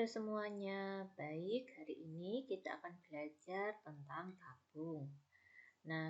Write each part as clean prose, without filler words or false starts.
semuanya. Baik, hari ini kita akan belajar tentang tabung. Nah,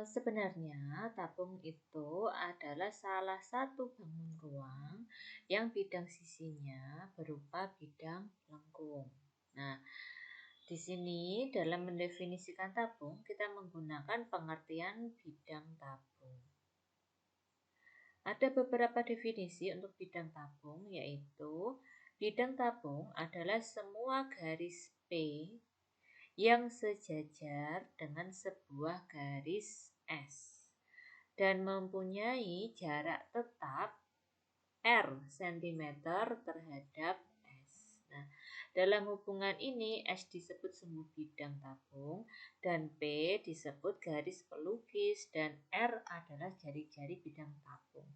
sebenarnya tabung itu adalah salah satu bangun ruang yang bidang sisinya berupa bidang lengkung. Nah, di sini dalam mendefinisikan tabung kita menggunakan pengertian bidang tabung. Ada beberapa definisi untuk bidang tabung, yaitu bidang tabung adalah semua garis P yang sejajar dengan sebuah garis S dan mempunyai jarak tetap R cm terhadap S. Nah, dalam hubungan ini S disebut sumbu bidang tabung dan P disebut garis pelukis dan R adalah jari-jari bidang tabung.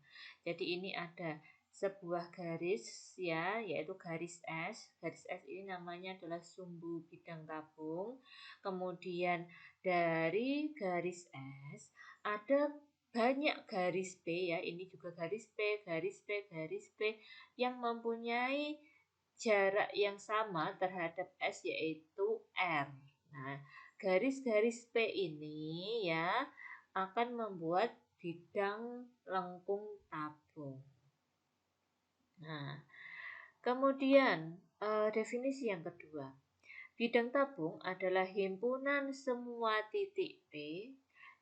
Jadi ini ada sebuah garis ya, yaitu garis S. Garis S ini namanya adalah sumbu bidang tabung. Kemudian dari garis S ada banyak garis P ya, ini juga garis P, garis P, garis P yang mempunyai jarak yang sama terhadap S yaitu R. Nah, garis-garis P ini ya akan membuat bidang lengkung tabung. Nah, kemudian definisi yang kedua. Bidang tabung adalah himpunan semua titik P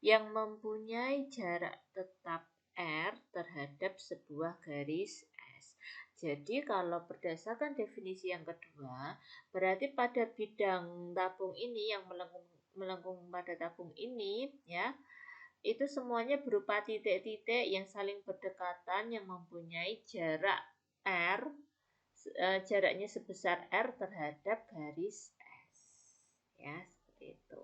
yang mempunyai jarak tetap R terhadap sebuah garis S. Jadi kalau berdasarkan definisi yang kedua, berarti pada bidang tabung ini yang melengkung pada tabung ini ya, itu semuanya berupa titik-titik yang saling berdekatan yang mempunyai jarak R, jaraknya sebesar R terhadap garis S. Ya, seperti itu.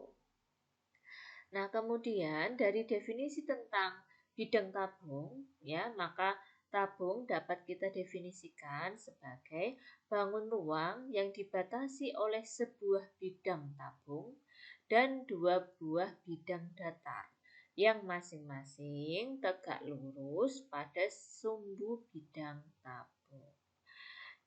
Nah, kemudian dari definisi tentang bidang tabung, ya, maka tabung dapat kita definisikan sebagai bangun ruang yang dibatasi oleh sebuah bidang tabung dan dua buah bidang datar yang masing-masing tegak lurus pada sumbu bidang tabung.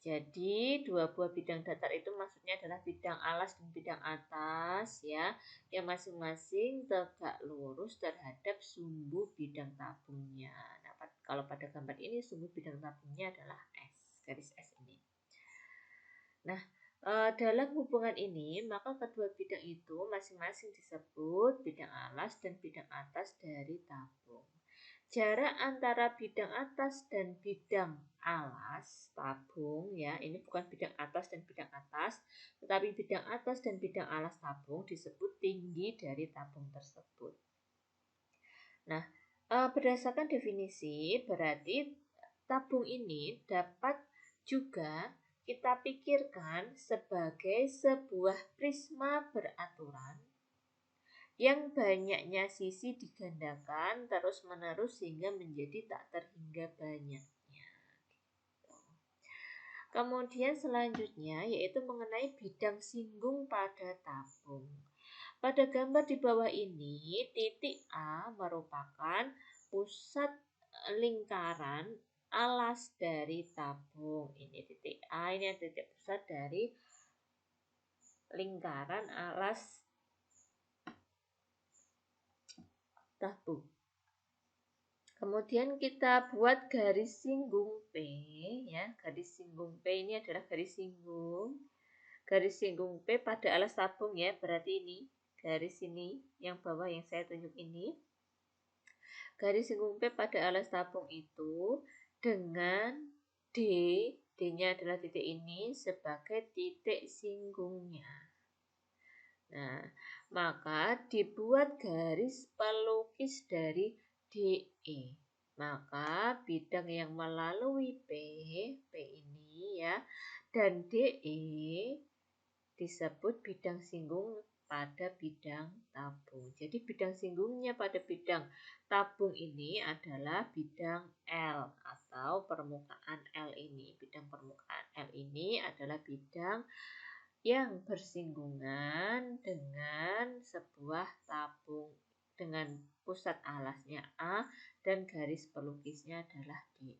Jadi dua buah bidang datar itu maksudnya adalah bidang alas dan bidang atas ya, yang masing-masing tegak lurus terhadap sumbu bidang tabungnya. Nah, kalau pada gambar ini sumbu bidang tabungnya adalah S, garis S ini. Nah, dalam hubungan ini maka kedua bidang itu masing-masing disebut bidang alas dan bidang atas dari tabung. Jarak antara bidang atas dan bidang alas tabung ya, ini bukan bidang atas dan bidang atas, tetapi bidang atas dan bidang alas tabung disebut tinggi dari tabung tersebut. Nah, berdasarkan definisi berarti tabung ini dapat juga kita pikirkan sebagai sebuah prisma beraturan yang banyaknya sisi digandakan terus-menerus sehingga menjadi tak terhingga banyaknya. Kemudian selanjutnya yaitu mengenai bidang singgung pada tabung. Pada gambar di bawah ini, titik A merupakan pusat lingkaran alas dari tabung. Ini titik A, ini titik pusat dari lingkaran alas tabung. Kemudian kita buat garis singgung P ya. Garis singgung P ini adalah garis singgung. Garis singgung P pada alas tabung ya. Berarti ini garis ini yang bawah yang saya tunjuk ini. Garis singgung P pada alas tabung itu dengan D, D-nya adalah titik ini sebagai titik singgungnya. Nah, maka dibuat garis pelukis dari DE. Maka bidang yang melalui P ini ya, dan DE disebut bidang singgung pada bidang tabung. Jadi bidang singgungnya pada bidang tabung ini adalah bidang L atau permukaan L ini. Bidang permukaan L ini adalah bidang yang bersinggungan dengan sebuah tabung dengan pusat alasnya A dan garis pelukisnya adalah DE.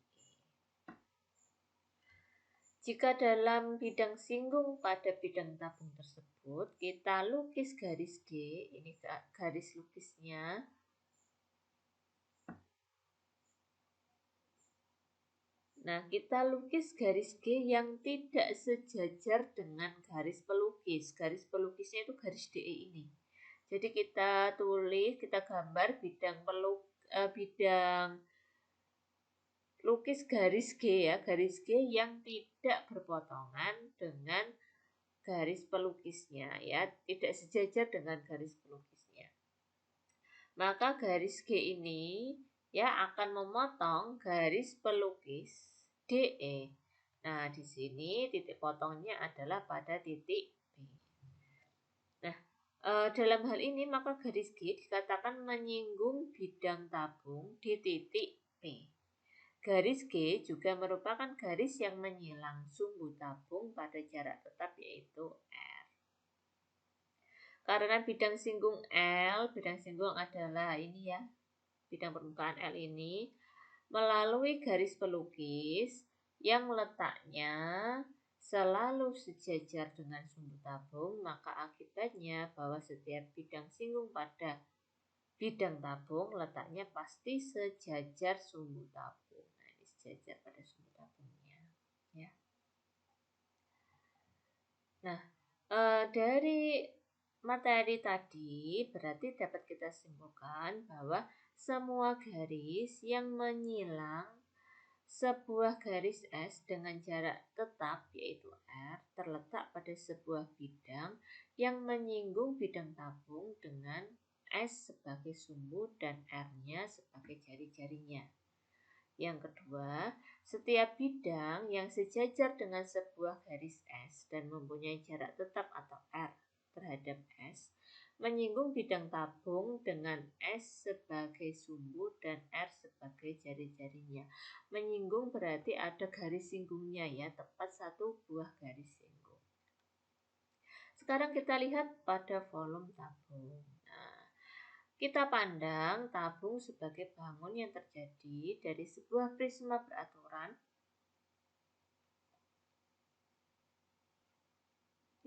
Jika dalam bidang singgung pada bidang tabung tersebut, kita lukis garis G, ini garis lukisnya. Nah, kita lukis garis G yang tidak sejajar dengan garis pelukis. Garis pelukisnya itu garis DE ini. Jadi kita tulis, kita gambar bidang lukis garis G ya, garis G yang tidak berpotongan dengan garis pelukisnya ya, tidak sejajar dengan garis pelukisnya. Maka garis G ini ya akan memotong garis pelukis DE. Nah, di sini titik potongnya adalah pada titik B. Nah, dalam hal ini maka garis G dikatakan menyinggung bidang tabung di titik P. Garis G juga merupakan garis yang menyilang sumbu tabung pada jarak tetap yaitu R. Karena bidang singgung L, bidang singgung adalah ini ya, bidang permukaan L ini melalui garis pelukis yang letaknya selalu sejajar dengan sumbu tabung, maka akibatnya bahwa setiap bidang singgung pada bidang tabung letaknya pasti sejajar sumbu tabung. Nah, ini sejajar pada sumbu tabungnya ya. Nah, dari materi tadi berarti dapat kita simpulkan bahwa semua garis yang menyilang sebuah garis S dengan jarak tetap yaitu R terletak pada sebuah bidang yang menyinggung bidang tabung dengan S sebagai sumbu dan R-nya sebagai jari-jarinya. Yang kedua, setiap bidang yang sejajar dengan sebuah garis S dan mempunyai jarak tetap atau R terhadap S menyinggung bidang tabung dengan S sebagai sumbu dan R sebagai jari-jarinya. Menyinggung berarti ada garis singgungnya ya, tepat satu buah garis singgung. Sekarang kita lihat pada volume tabung. Nah, kita pandang tabung sebagai bangun yang terjadi dari sebuah prisma beraturan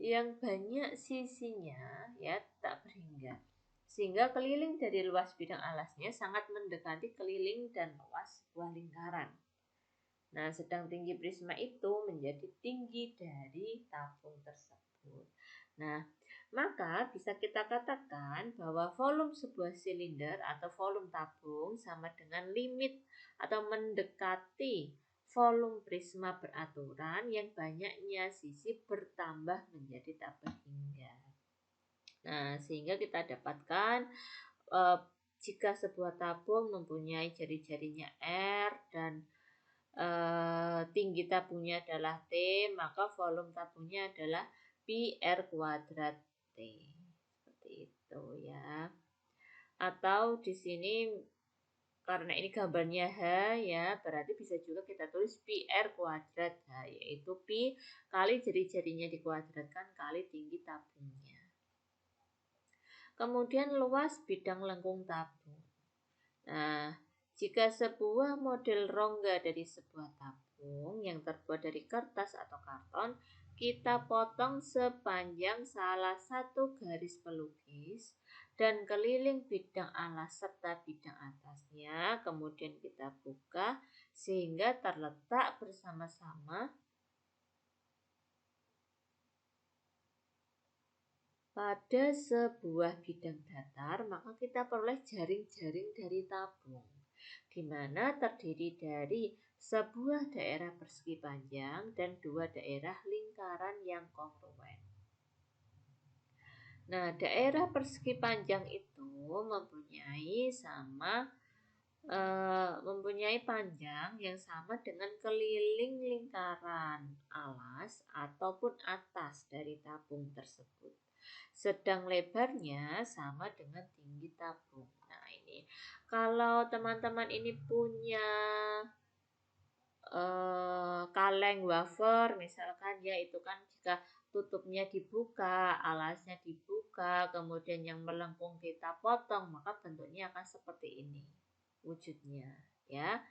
yang banyak sisinya ya tak berhingga, sehingga keliling dari luas bidang alasnya sangat mendekati keliling dan luas sebuah lingkaran. Nah, sedang tinggi prisma itu menjadi tinggi dari tabung tersebut. Nah, maka bisa kita katakan bahwa volume sebuah silinder atau volume tabung sama dengan limit atau mendekati volume prisma beraturan yang banyaknya sisi bertambah menjadi tak berhingga. Nah, sehingga kita dapatkan jika sebuah tabung mempunyai jari-jarinya R dan tinggi tabungnya adalah T, maka volume tabungnya adalah pi R kuadrat T. Seperti itu ya. Atau di sini karena ini gambarnya H ya, berarti bisa juga kita tulis pi R kuadrat H, yaitu pi kali jari-jarinya dikuadratkan kali tinggi tabungnya. Kemudian luas bidang lengkung tabung. Nah, jika sebuah model rongga dari sebuah tabung yang terbuat dari kertas atau karton, kita potong sepanjang salah satu garis pelukis dan keliling bidang alas serta bidang atasnya, kemudian kita buka sehingga terletak bersama-sama pada sebuah bidang datar, maka kita peroleh jaring-jaring dari tabung, di mana terdiri dari sebuah daerah persegi panjang dan dua daerah lingkaran yang kongruen. Nah, daerah persegi panjang itu mempunyai panjang yang sama dengan keliling lingkaran alas ataupun atas dari tabung tersebut. Sedang lebarnya sama dengan tinggi tabung. Nah, ini kalau teman-teman ini punya kaleng wafer misalkan ya, itu kan jika tutupnya dibuka, alasnya dibuka, kemudian yang melengkung kita potong, maka bentuknya akan seperti ini wujudnya ya.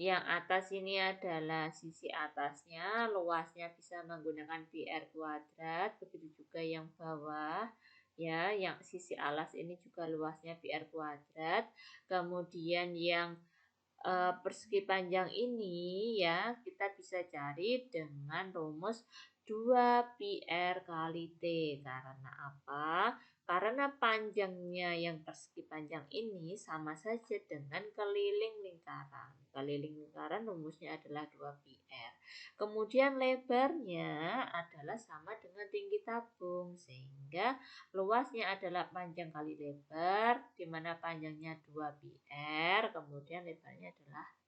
Yang atas ini adalah sisi atasnya, luasnya bisa menggunakan pi r kuadrat, begitu juga yang bawah. Ya, yang sisi alas ini juga luasnya pi r kuadrat. Kemudian yang persegi panjang ini ya kita bisa cari dengan rumus 2 pi r kali T. Karena apa? Karena panjangnya yang persegi panjang ini sama saja dengan keliling lingkaran. Keliling lingkaran rumusnya adalah 2 pi r. Kemudian lebarnya adalah sama dengan tinggi tabung, sehingga luasnya adalah panjang kali lebar, di mana panjangnya 2 pi r, kemudian lebarnya adalah T.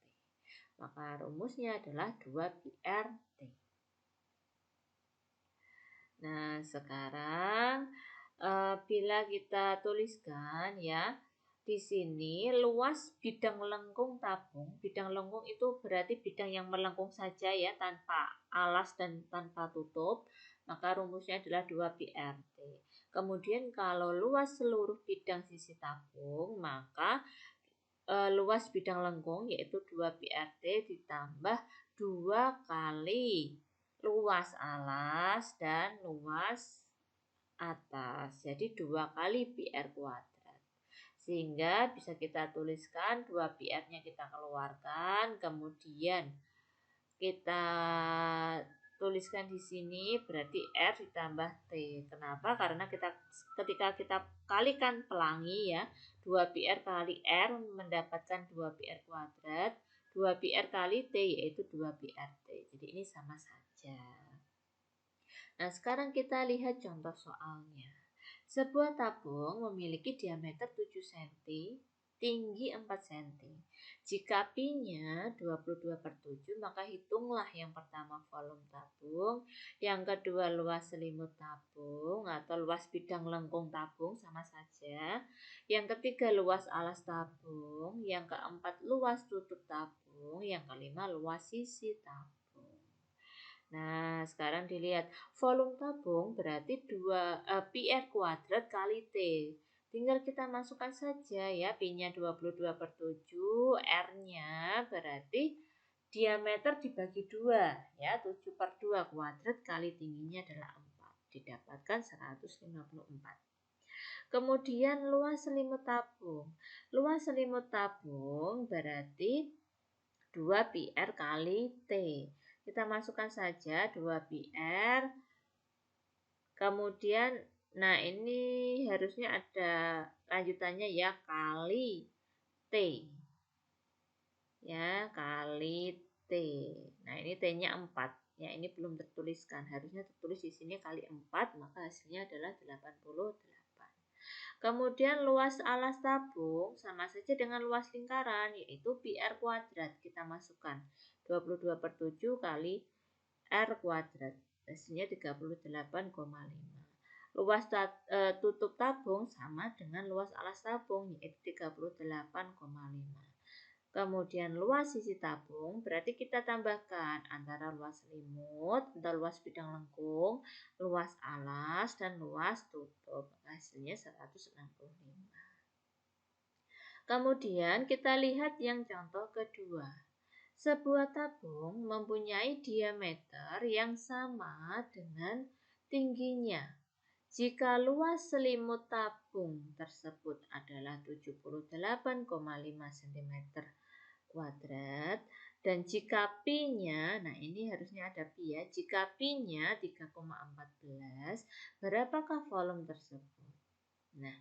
Maka rumusnya adalah 2 pi r T. Nah, sekarang bila kita tuliskan ya, di sini luas bidang lengkung tabung. Bidang lengkung itu berarti bidang yang melengkung saja ya, tanpa alas dan tanpa tutup. Maka rumusnya adalah 2 pi r T. Kemudian kalau luas seluruh bidang sisi tabung, maka luas bidang lengkung yaitu 2 pi r T ditambah 2 kali luas alas dan luas atas. Jadi 2 kali pi r kuadrat. Sehingga bisa kita tuliskan 2 pi r-nya kita keluarkan, kemudian kita tuliskan di sini berarti R ditambah T. Kenapa? Karena ketika kita kalikan pelangi ya, 2 pi r kali R mendapatkan 2 pi r kuadrat, 2 pi r kali T yaitu 2 pi r T. Jadi ini sama saja. Nah, sekarang kita lihat contoh soalnya. Sebuah tabung memiliki diameter 7 cm, tinggi 4 cm. Jika pi-nya 22/7, maka hitunglah yang pertama volume tabung, yang kedua luas selimut tabung atau luas bidang lengkung tabung sama saja. Yang ketiga luas alas tabung, yang keempat luas tutup tabung, yang kelima luas sisi tabung. Nah, sekarang dilihat volume tabung berarti 2 pi r kuadrat kali T. Tinggal kita masukkan saja ya, pi-nya 22/7, R-nya berarti diameter dibagi 2 ya, 7/2 kuadrat kali tingginya adalah 4. Didapatkan 154. Kemudian luas selimut tabung. Luas selimut tabung berarti 2 pi r kali T. Kita masukkan saja 2 pi r. Kemudian, nah ini harusnya ada lanjutannya ya, kali T. Ya, kali T. Nah, ini T-nya 4. Ya, ini belum tertuliskan. Harusnya tertulis di sini kali 4, maka hasilnya adalah 88. Kemudian luas alas tabung sama saja dengan luas lingkaran, yaitu pi r kuadrat. Kita masukkan 22/7 kali R kuadrat. Hasilnya 38,5. Luas tutup tabung sama dengan luas alas tabung, yaitu 38,5. Kemudian luas sisi tabung berarti kita tambahkan antara luas selimut atau luas bidang lengkung, luas alas, dan luas tutup. Hasilnya 165. Kemudian kita lihat yang contoh kedua. Sebuah tabung mempunyai diameter yang sama dengan tingginya. Jika luas selimut tabung tersebut adalah 78,5 cm kuadrat, dan jika pi-nya, nah ini harusnya ada pi ya, jika pi-nya 3,14, berapakah volume tersebut? Nah,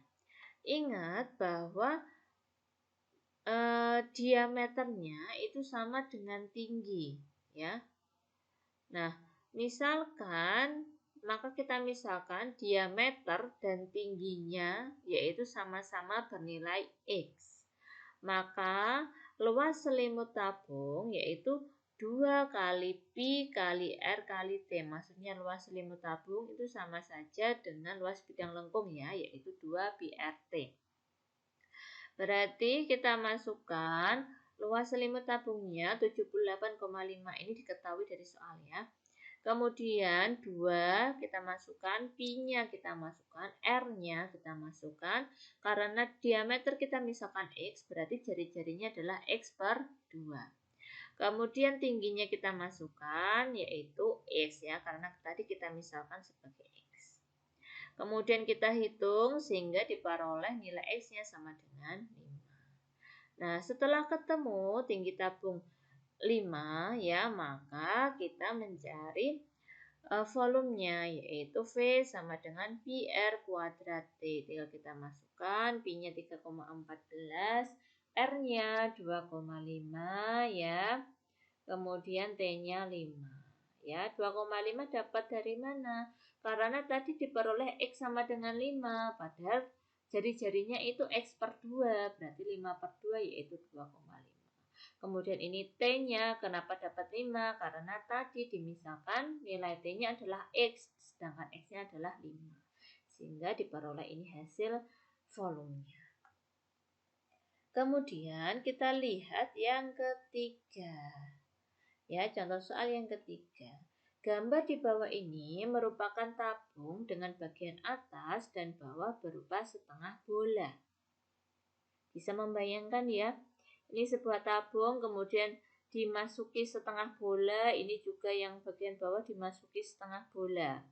ingat bahwa diameternya itu sama dengan tinggi ya. Nah, maka kita misalkan diameter dan tingginya yaitu sama-sama bernilai X. Maka luas selimut tabung yaitu 2 kali pi kali R kali T. Maksudnya luas selimut tabung itu sama saja dengan luas bidang lengkung ya, yaitu 2 pi R T. Berarti kita masukkan luas selimut tabungnya 78,5. Ini diketahui dari soal ya. Kemudian 2 kita masukkan, pi-nya kita masukkan, R-nya kita masukkan. Karena diameter kita misalkan X, berarti jari-jarinya adalah X/2. Kemudian tingginya kita masukkan yaitu X ya, karena tadi kita misalkan sebagai X. Kemudian kita hitung sehingga diperoleh nilai X-nya sama dengan 5. Nah, setelah ketemu tinggi tabung 5 ya, maka kita mencari volumenya, yaitu V sama dengan pi R kuadrat T. Tinggal kita masukkan, pi-nya 3,14, R-nya 2,5 ya. Kemudian T-nya 5. Ya, 2,5 dapat dari mana? Karena tadi diperoleh X sama dengan 5, padahal jari-jarinya itu X per 2, berarti 5 per 2 yaitu 2,5. Kemudian ini T-nya, kenapa dapat 5? Karena tadi dimisalkan nilai T-nya adalah X, sedangkan X-nya adalah 5. Sehingga diperoleh ini hasil volumenya. Kemudian kita lihat yang ketiga. Ya, contoh soal yang ketiga. Gambar di bawah ini merupakan tabung dengan bagian atas dan bawah berupa setengah bola. Bisa membayangkan ya, ini sebuah tabung kemudian dimasuki setengah bola, ini juga yang bagian bawah dimasuki setengah bola.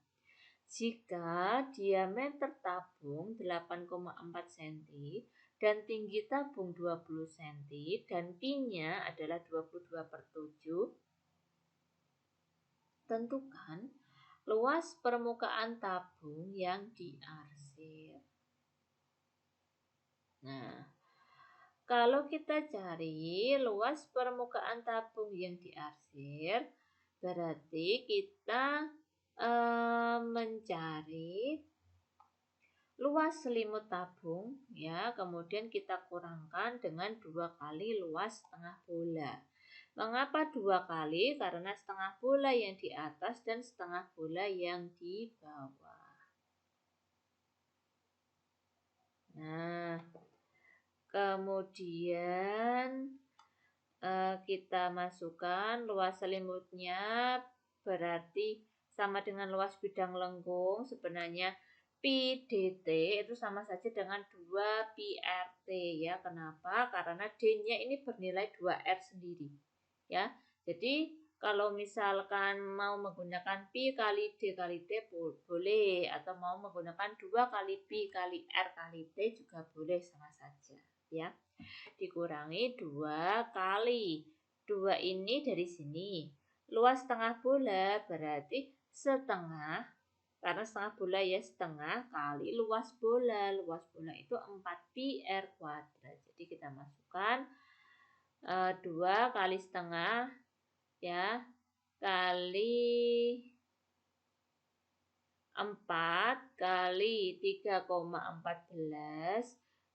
Jika diameter tabung 8,4 cm dan tinggi tabung 20 cm dan pi-nya adalah 22 per 7, tentukan luas permukaan tabung yang diarsir. Nah, kalau kita cari luas permukaan tabung yang diarsir, berarti kita mencari luas selimut tabung ya, kemudian kita kurangkan dengan 2 kali luas setengah bola. Mengapa 2 kali? Karena setengah bola yang di atas dan setengah bola yang di bawah. Nah, kemudian kita masukkan luas selimutnya berarti sama dengan luas bidang lengkung. Sebenarnya pi dt itu sama saja dengan 2 pi rt ya. Kenapa? Karena d-nya ini bernilai 2r sendiri. Ya. Jadi kalau misalkan mau menggunakan pi kali d kali t boleh, atau mau menggunakan 2 kali pi kali r kali t juga boleh, sama saja ya. Dikurangi 2 kali 2 ini dari sini. Luas setengah bola berarti setengah, karena setengah bola ya, setengah kali luas bola. Luas bola itu 4 pi r kuadrat. Jadi kita masukkan 2 kali setengah ya, kali 4 kali 3,14,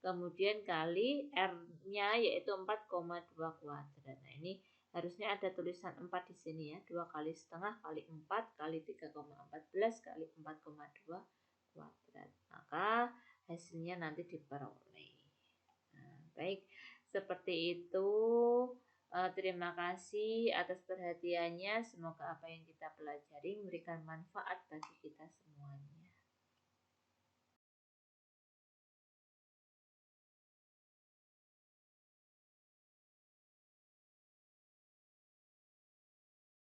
kemudian kali R-nya yaitu 4,2 kuadrat. Nah, ini harusnya ada tulisan 4 di sini ya. 2 kali setengah kali 4 kali 3,14 kali 4,2 kuadrat. Maka hasilnya nanti diperoleh. Nah, baik, seperti itu. Terima kasih atas perhatiannya. Semoga apa yang kita pelajari memberikan manfaat bagi kita semuanya.